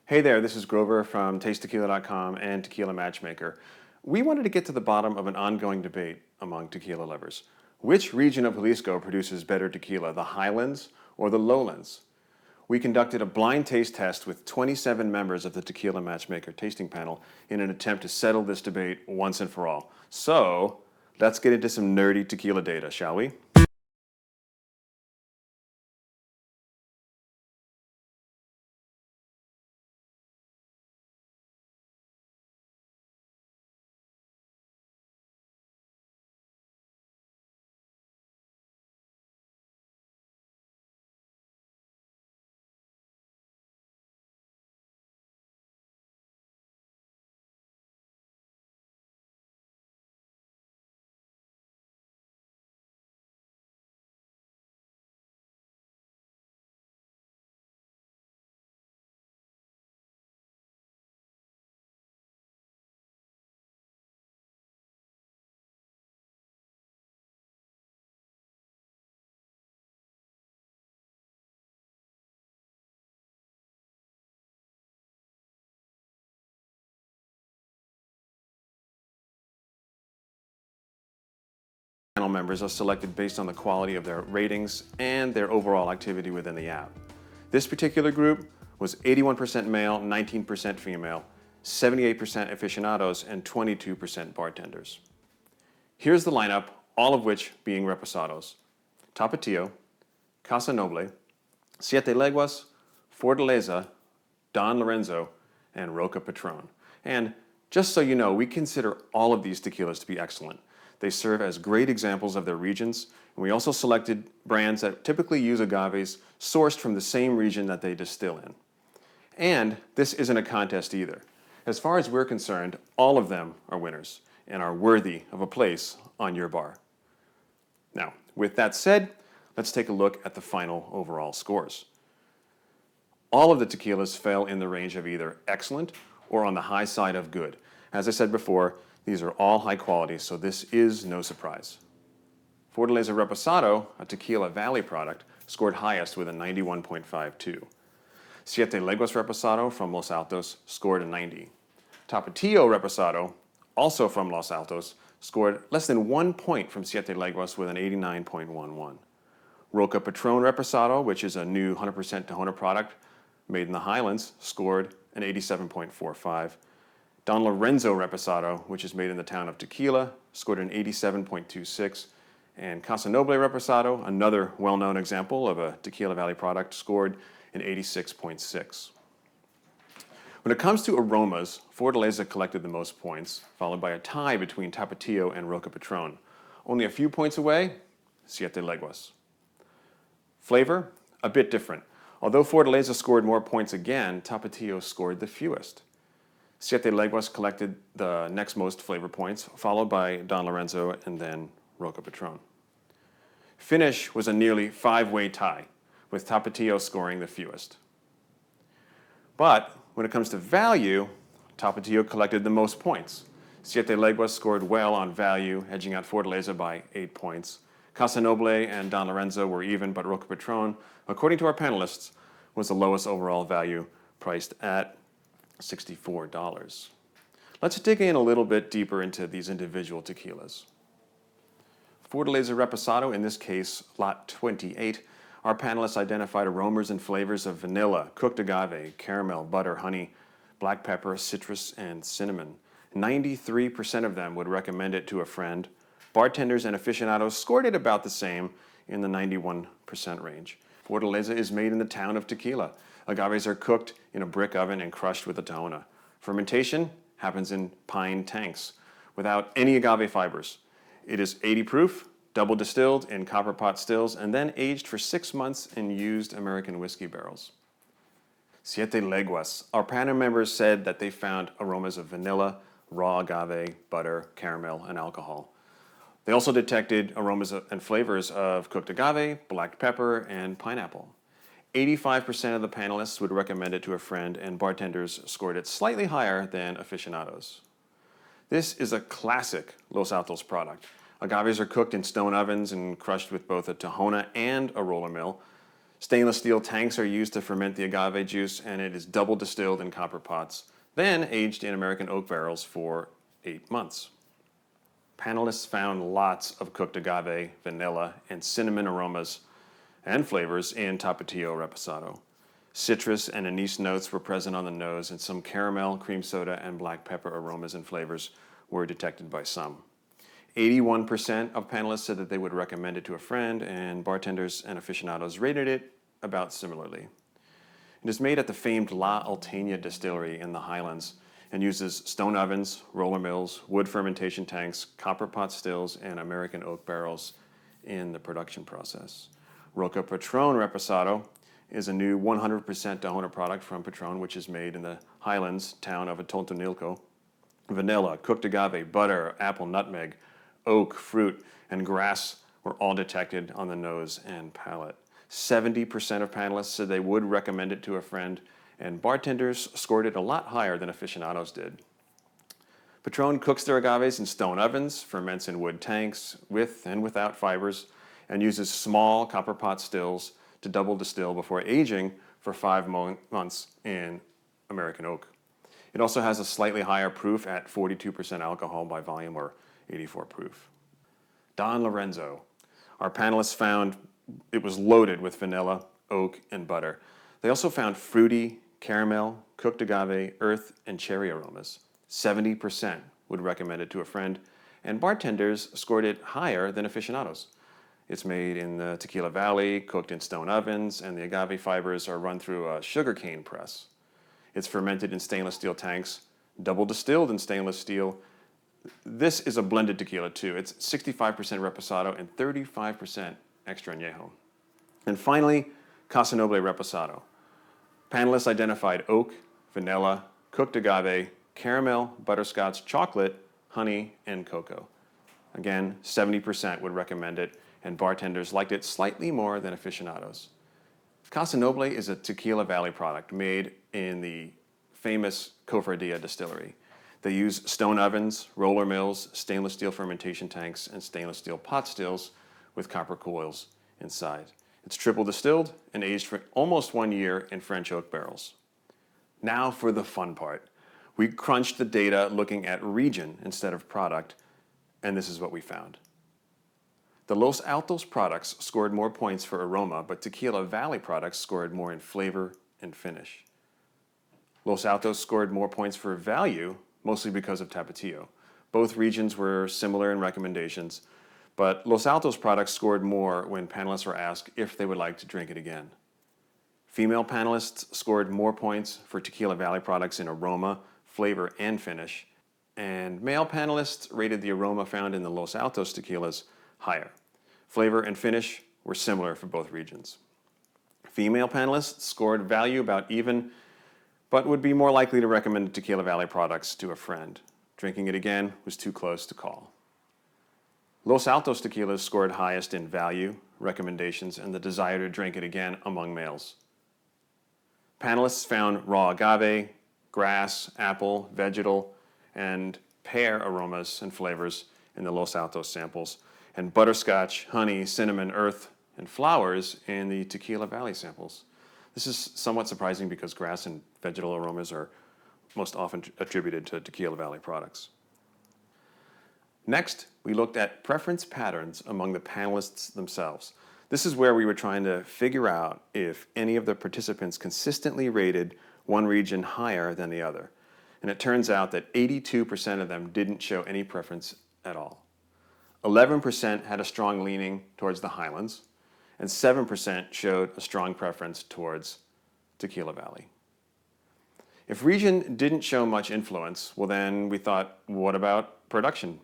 Hey there, this is Grover from TasteTequila.com and Tequila Matchmaker. We wanted to get to the bottom of an ongoing debate among tequila lovers. Which region of Jalisco produces better tequila, the Highlands or the Lowlands? We conducted a blind taste test with 27 members of the Tequila Matchmaker tasting panel in an attempt to settle this debate once and for all. So, let's get into some nerdy tequila data, shall we? Panel members are selected based on the quality of their ratings and their overall activity within the app. This particular group was 81% male, 19% female, 78% aficionados, and 22% bartenders. Here's the lineup, all of which being reposados: Tapatio, Casa, Siete Leguas, Fortaleza, Don Lorenzo, and Roca Patron. And just so you know, we consider all of these tequilas to be excellent. They serve as great examples of their regions, and we also selected brands that typically use agaves sourced from the same region that they distill in. And this isn't a contest either. As far as we're concerned, all of them are winners and are worthy of a place on your bar. Now, with that said, let's take a look at the final overall scores. All of the tequilas fell in the range of either excellent or on the high side of good. As I said before, these are all high quality, so this is no surprise. Fortaleza Reposado, a Tequila Valley product, scored highest with a 91.52. Siete Leguas Reposado from Los Altos scored a 90. Tapatio Reposado, also from Los Altos, scored less than 1 point from Siete Leguas with an 89.11. Roca Patron Reposado, which is a new 100% Tahona product made in the Highlands, scored an 87.45. Don Lorenzo Reposado, which is made in the town of Tequila, scored an 87.26. And Casa Reposado, another well-known example of a Tequila Valley product, scored an 86.6. When it comes to aromas, Fortaleza collected the most points, followed by a tie between Tapatio and Roca Patron. Only a few points away, Siete Leguas. Flavor, a bit different. Although Fortaleza scored more points again, Tapatio scored the fewest. Siete Leguas collected the next most flavor points, followed by Don Lorenzo and then Roca Patron. Finish was a nearly five-way tie, with Tapatio scoring the fewest. But when it comes to value, Tapatio collected the most points. Siete Leguas scored well on value, edging out Fortaleza by 8 points. Casa and Don Lorenzo were even, but Roca Patron, according to our panelists, was the lowest overall value, priced at $64. Let's dig in a little bit deeper into these individual tequilas. Fortaleza Reposado, in this case, lot 28, our panelists identified aromas and flavors of vanilla, cooked agave, caramel, butter, honey, black pepper, citrus, and cinnamon. 93% of them would recommend it to a friend. Bartenders and aficionados scored it about the same, in the 91% range. Fortaleza is made in the town of Tequila. Agaves are cooked in a brick oven and crushed with a tahona. Fermentation happens in pine tanks without any agave fibers. It is 80 proof, double distilled in copper pot stills, and then aged for 6 months in used American whiskey barrels. Siete Leguas. Our panel members said that they found aromas of vanilla, raw agave, butter, caramel, and alcohol. They also detected aromas and flavors of cooked agave, black pepper, and pineapple. 85% of the panelists would recommend it to a friend, and bartenders scored it slightly higher than aficionados. This is a classic Los Altos product. Agaves are cooked in stone ovens and crushed with both a tahona and a roller mill. Stainless steel tanks are used to ferment the agave juice, and it is double distilled in copper pots, then aged in American oak barrels for 8 months. Panelists found lots of cooked agave, vanilla, and cinnamon aromas and flavors in Tapatio Reposado. Citrus and anise notes were present on the nose, and some caramel, cream soda, and black pepper aromas and flavors were detected by some. 81% of panelists said that they would recommend it to a friend, and bartenders and aficionados rated it about similarly. It is made at the famed La Alteña distillery in the Highlands and uses stone ovens, roller mills, wood fermentation tanks, copper pot stills, and American oak barrels in the production process. Roca Patron Reposado is a new 100% Tahona product from Patron, which is made in the Highlands town of Atotonilco. Vanilla, cooked agave, butter, apple, nutmeg, oak, fruit, and grass were all detected on the nose and palate. 70% of panelists said they would recommend it to a friend, and bartenders scored it a lot higher than aficionados did. Patron cooks their agaves in stone ovens, ferments in wood tanks with and without fibers, and uses small copper pot stills to double distill before aging for 5 months in American oak. It also has a slightly higher proof at 42% alcohol by volume, or 84 proof. Don Lorenzo. Our panelists found it was loaded with vanilla, oak, and butter. They also found fruity, caramel, cooked agave, earth, and cherry aromas. 70% would recommend it to a friend, and bartenders scored it higher than aficionados. It's made in the Tequila Valley, cooked in stone ovens, and the agave fibers are run through a sugarcane press. It's fermented in stainless steel tanks, double distilled in stainless steel. This is a blended tequila too. It's 65% Reposado and 35% extra añejo. And finally, Casa Reposado. Panelists identified oak, vanilla, cooked agave, caramel, butterscotch, chocolate, honey, and cocoa. Again, 70% would recommend it, and bartenders liked it slightly more than aficionados. Casa Noble is a Tequila Valley product made in the famous Cofradía distillery. They use stone ovens, roller mills, stainless steel fermentation tanks, and stainless steel pot stills with copper coils inside. It's triple distilled and aged for almost 1 year in French oak barrels. Now for the fun part. We crunched the data looking at region instead of product, and this is what we found. The Los Altos products scored more points for aroma, but Tequila Valley products scored more in flavor and finish. Los Altos scored more points for value, mostly because of Tapatio. Both regions were similar in recommendations, but Los Altos products scored more when panelists were asked if they would like to drink it again. Female panelists scored more points for Tequila Valley products in aroma, flavor, and finish, and male panelists rated the aroma found in the Los Altos tequilas higher. Flavor and finish were similar for both regions. Female panelists scored value about even, but would be more likely to recommend Tequila Valley products to a friend. Drinking it again was too close to call. Los Altos tequilas scored highest in value, recommendations, and the desire to drink it again among males. Panelists found raw agave, grass, apple, vegetal, and pear aromas and flavors in the Los Altos samples, and butterscotch, honey, cinnamon, earth, and flowers in the Tequila Valley samples. This is somewhat surprising because grass and vegetal aromas are most often attributed to Tequila Valley products. Next, we looked at preference patterns among the panelists themselves. This is where we were trying to figure out if any of the participants consistently rated one region higher than the other. And it turns out that 82% of them didn't show any preference at all. 11% had a strong leaning towards the Highlands, and 7% showed a strong preference towards Tequila Valley. If region didn't show much influence, well then we thought, what about production?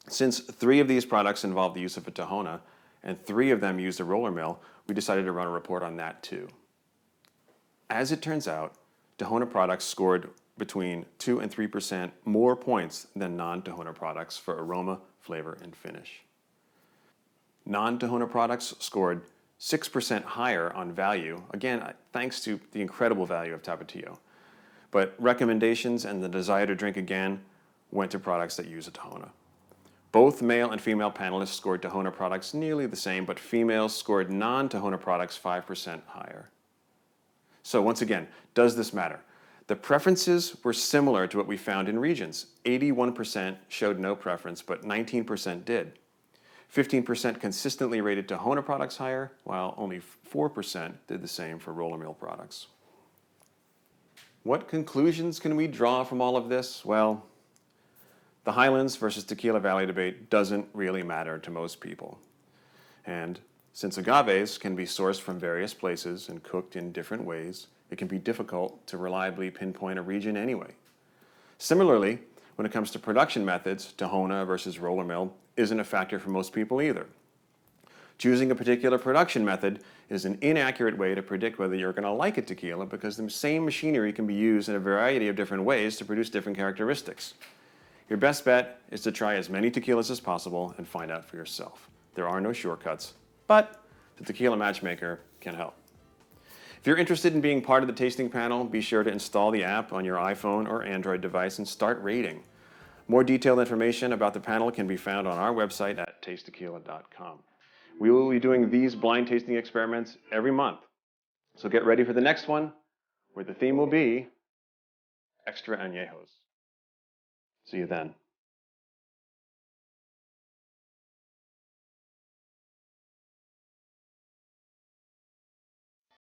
Since 3 of these products involved the use of a Tahona, and 3 of them used a roller mill, we decided to run a report on that too. As it turns out, Tahona products scored between 2 and 3% more points than non-Tahona products for aroma, flavor, and finish. Non-Tahona products scored 6% higher on value, again, thanks to the incredible value of Tapatio. But recommendations and the desire to drink again went to products that use a Tahona. Both male and female panelists scored Tahona products nearly the same, but females scored non-Tahona products 5% higher. So once again, does this matter? The preferences were similar to what we found in regions. 81% showed no preference, but 19% did. 15% consistently rated Tahona products higher, while only 4% did the same for roller mill products. What conclusions can we draw from all of this? Well, the Highlands versus Tequila Valley debate doesn't really matter to most people. And since agaves can be sourced from various places and cooked in different ways, it can be difficult to reliably pinpoint a region anyway. Similarly, when it comes to production methods, Tahona versus roller mill isn't a factor for most people either. Choosing a particular production method is an inaccurate way to predict whether you're going to like a tequila because the same machinery can be used in a variety of different ways to produce different characteristics. Your best bet is to try as many tequilas as possible and find out for yourself. There are no shortcuts, but the Tequila Matchmaker can help. If you're interested in being part of the tasting panel, be sure to install the app on your iPhone or Android device and start rating. More detailed information about the panel can be found on our website at tastetequila.com. We will be doing these blind tasting experiments every month, so get ready for the next one, where the theme will be extra añejos. See you then.